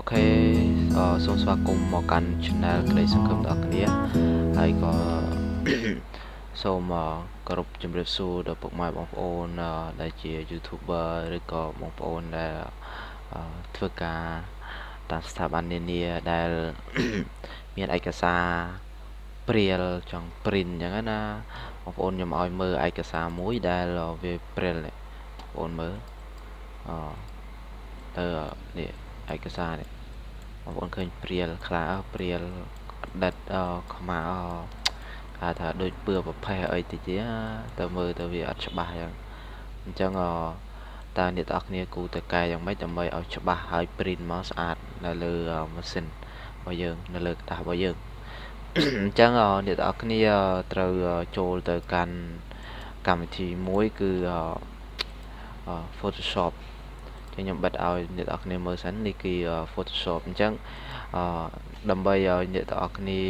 Ok,សូមស្វាគមន៍មកកាន់ channel ក្តីសង្ឃឹមដល់គ្នាហើយក៏សូមគោរពជម្រាបសួរដល់ពុកម៉ែបងប្អូនដែលជា YouTuber ឬក៏បងប្អូនដែលធ្វើការតាមស្ថាប័ននានាដែល មានឯកសារព្រាលចង់ print អញ្ចឹងណាបងប្អូនខ្ញុំឲ្យមើលឯកសារមួយដែលវាព្រាលនេះបងប្អូនមើលទៅនេះឯកសារនេះបងប្អូនឃើញព្រាលខ្លះព្រាលដិតខ្មៅហៅថាដូចពឿប្រផេះអីតិចទៅមើលទៅវាអត់ច្បាស់អញ្ចឹងតើអ្នកទាំងអស់គ្នាគូទៅកែយ៉ាងម៉េចដើម្បីឲ្យច្បាស់ហើយ print មកស្អាតនៅលើម៉ាស៊ីនរបស់យើងនៅលើกระดาษរបស់យើងអញ្ចឹងអ្នកទាំងអស់គ្នាត្រូវចូលទៅកាន់កម្មវិធីមួយគឺPhotoshop ខ្ញុំបិទឲ្យអ្នកទាំងអស់គ្នាមើលសិននេះគឺ Photoshop អញ្ចឹងដើម្បីឲ្យអ្នកទាំងអស់គ្នា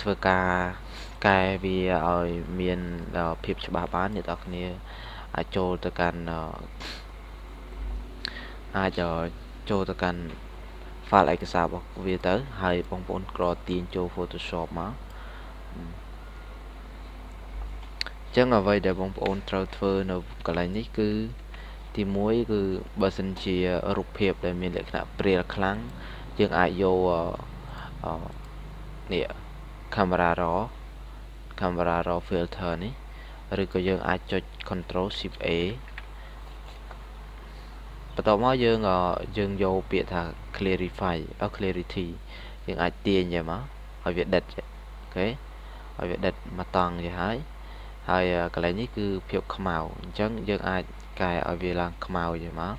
ធ្វើការកែវាឲ្យមានភាពច្បាស់បានអ្នកទាំងអស់គ្នាអាចចូលទៅកាន់file ឯកសាររបស់វាទៅហើយបងប្អូនគ្រាន់ទាញចូល Photoshop មកអញ្ចឹងអ្វីដែលបងប្អូនត្រូវធ្វើនៅកន្លែងនេះគឺទី1គឺបើសិនជារូបភាពដែលមានលក្ខណៈព្រាលខ្លាំងយើងអាចយកនេះ camera raw filter នេះឬក៏យើងអាចចុច Ctrl Shift A បន្ទាប់មកយើងយកពាក្យថា clarity យើងអាចទាញវាមកឲ្យវាដិតអូខេឲ្យវាដិតមកតង់ទៅហើយកន្លែងនេះគឺភាពខ្មៅអញ្ចឹងយើងអាចកែឲ្យវាឡើងខ្មៅទៅមក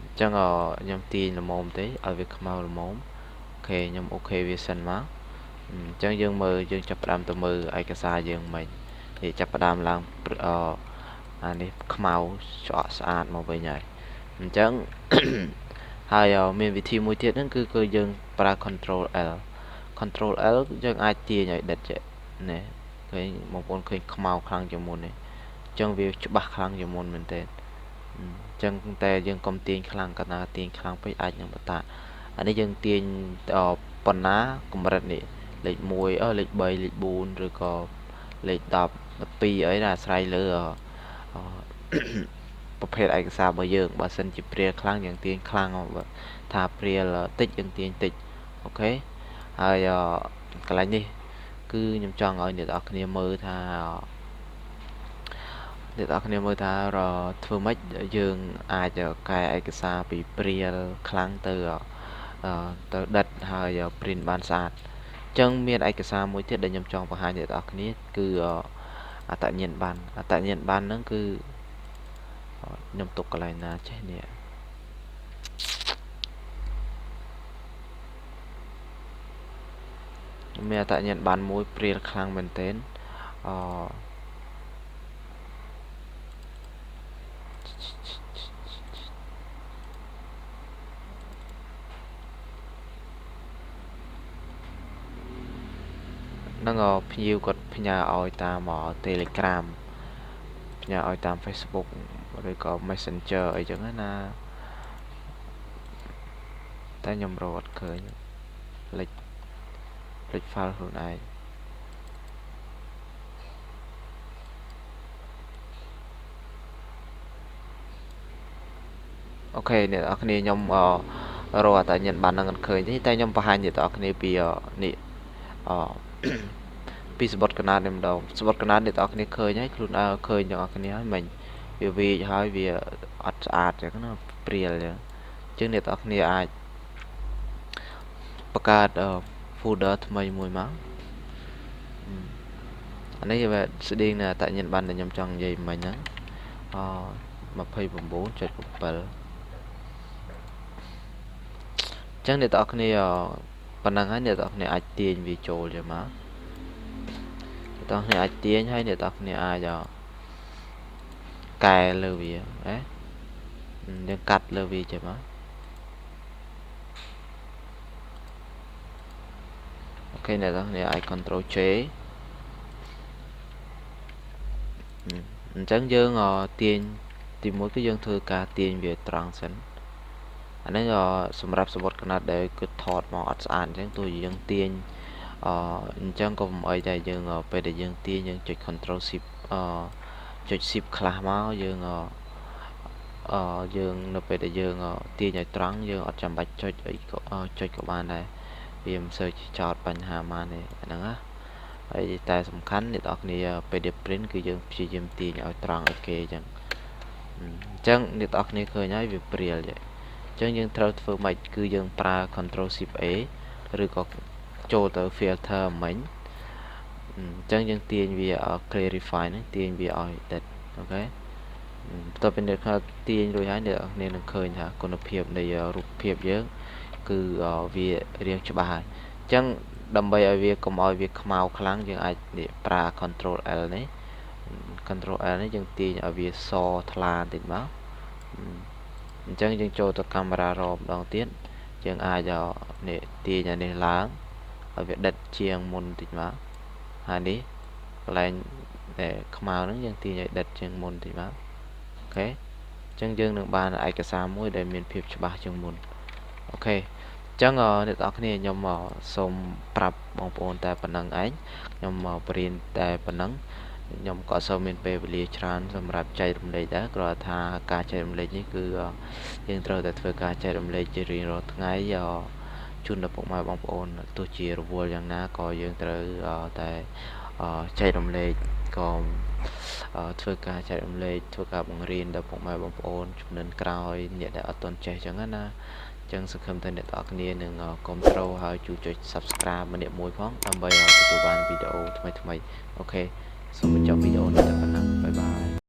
អញ្ចឹងខ្ញុំទាញល្មមទេឲ្យវាខ្មៅល្មមអូខេខ្ញុំអូខេវាសិនមកអញ្ចឹងយើងចាប់ផ្ដើមទៅមើលឯកសារយើងមិញនេះចាប់ផ្ដើមឡើងអានេះខ្មៅច្រកស្អាតមកវិញហើយអញ្ចឹងហើយមានវិធីមួយទៀតហ្នឹងគឺយើងប្រើ Control L យើងអាចទាញឲ្យដិតចេះនេះឃើញបងប្អូនឃើញខ្មៅខ្លាំងជាងមុននេះអញ្ចឹងវាច្បាស់ខ្លាំងជាងមុនមែនទេអញ្ចឹងតែយើងកុំទាញខ្លាំងកណ្ដាទាញខ្លាំងពេកអាចនឹងបតាអានេះយើងទាញប៉ុណ្ណាកម្រិតនេះលេខ1លេខ3លេខ4ឬក៏លេខ10 12អីណាអាស្រ័យលើប្រភេទឯកសាររបស់យើងបើសិនជាព្រាលខ្លាំងយើងទាញខ្លាំងថាព្រាលតិចយើងទាញតិចអូខេហើយកន្លែងនេះគឺខ្ញុំចង់ឲ្យអ្នកនរគ្នាមើលថាធ្វើម៉េចយើងអាចកែឯកសារពីព្រាលខ្លាំងទៅដិតហើយ print បានស្អាតអញ្ចឹងមានឯកសារមួយទៀតដែលខ្ញុំចង់បង្ហាញអ្នកនរគ្នាគឺអត្តញ្ញាណប័ណ្ណហ្នឹងគឺខ្ញុំទុកកន្លែងណាចេះនេះមានអត្តញ្ញាណប័ណ្ណមួយព្រាលខ្លាំងមែនទែននឹងភ្ញៀវគាត់ផ្ញើឲ្យតាម Telegram ផ្ញើឲ្យតាម Facebook ឬក៏ Messenger អីចឹងណាតែខ្ញុំរកអត់ឃើញលេខ file ខ្លួនឯងអូខេអ្នកនរគ្នាខ្ញុំរកអត្តញ្ញាណប័ណ្ណហ្នឹងអត់ឃើញទេតែខ្ញុំបង្ហាញអ្នកនរគ្នាពីនេះពីសបុតកណាតនេះម្ដងសបុតកណាតអ្នកនរគ្នាឃើញហើយខ្លួនឃើញអ្នកនរគ្នាហើយមិញវាវែកហើយវាអត់ស្អាតចឹងណាព្រាលចឹងអ្នកនរគ្នាអាចបង្កើត folder ថ្មីមួយមកអានេះវាស្តៀងនឹងអត្តញ្ញាណប័ណ្ណដែលខ្ញុំចង់និយាយមិញហ្នឹង29.7ចឹងអ្នកនរគ្នាប៉ុណ្ណឹងហើយអ្នកនរគ្នាអាចទាញវាចូលចឹងមកអ្នកនរគ្នាអាចទាញហើយអ្នកនរគ្នាអាចកែលើវាយើងកាត់លើវាចឹងមកអូខេអ្នកនរគ្នាអាច Ctrl J អញ្ចឹងយើងទាញ ទីមួយគឺយើងធ្វើការទាញវាត្រង់សិនអានេះសម្រាប់សំបុត្រកណាត់ដែលគឺថតមកអត់ស្អាតអញ្ចឹងទោះយើងទាញអញ្ចឹងក៏មិនអីដែរយើងពេលដែលយើងទាញយើងចុច Ctrl Shift ចុច Shift ខ្លះមកយើងយើងនៅពេលដែលយើងទាញឲ្យត្រង់យើងអត់ចាំបាច់ចុចអីក៏ចុចក៏បានដែរវាមិនសូវជាចោតបញ្ហាបានទេអាហ្នឹងណាហើយតែសំខាន់អ្នកនរគ្នាពេលដែល print គឺយើងព្យាយាមទាញឲ្យត្រង់ឲ្យគេអញ្ចឹងអ្នកនរគ្នាឃើញហើយវាព្រាលអញ្ចឹងយើងត្រូវធ្វើម៉េចគឺយើងប្រើ Ctrl Shift A ឬក៏ចូលទៅ filter មិញអញ្ចឹងយើងទាញវា clarify ហ្នឹងទាញវាឲ្យដិតអូខេបន្ទាប់ពីអ្នកខ្លះទាញរួចហើយអ្នកនរនឹងឃើញថាគុណភាពនៃរូបភាពយើងគឺវារាងច្បាស់ហើយអញ្ចឹងដើម្បីឲ្យវាកុំឲ្យវាខ្មៅខ្លាំងយើងអាចប្រើ Ctrl L នេះ Ctrl L នេះយើងទាញឲ្យវាសថ្លាបន្តិចមកអញ្ចឹងយើងចូលទៅកាមេរ៉ារម្ដងទៀតយើងអាចនេះទាញអានេះឡើងឲ្យវាដិតជាងមុនបន្តិចមកហើយនេះកន្លែងដែលខ្មៅហ្នឹងយើងទាញឲ្យដិតជាងមុនបន្តិចមកអូខេអញ្ចឹងយើងនឹងបានឯកសារមួយដែលមានភាពច្បាស់ជាងមុនអូខេអញ្ចឹងអ្នកនរគ្នាខ្ញុំសូមប្រាប់បងប្អូនតែប៉ុណ្្នឹងឯងខ្ញុំបរៀនតែប៉ុណ្្នឹងខ្ញុំក៏សូមមានពេលវេលាច្រើនសម្រាប់ចែករំលែកដែរគ្រាន់ថាការចែករំលែកនេះគឺយើងត្រូវតែធ្វើការចែករំលែកជារៀងរាល់ថ្ងៃជូនដល់ពុកម៉ែបងប្អូនទោះជារវល់យ៉ាងណាក៏យើងត្រូវតែចែករំលែកក៏ធ្វើការចែករំលែកធ្វើការបង្រៀនដល់ពុកម៉ែបងប្អូនជំនាន់ក្រោយអ្នកដែលអត់ទាន់ចេះអញ្ចឹងណាអញ្ចឹងសង្ឃឹមថាអ្នកទាំងអស់គ្នានឹងគ្រប់គ្រងហើយជួយចុច Subscribe ម្នាក់មួយផងដើម្បីទទួលបានវីដេអូថ្មីៗអូខេសូមបញ្ចប់វីដេអូនេះតែប៉ុណ្ណឹង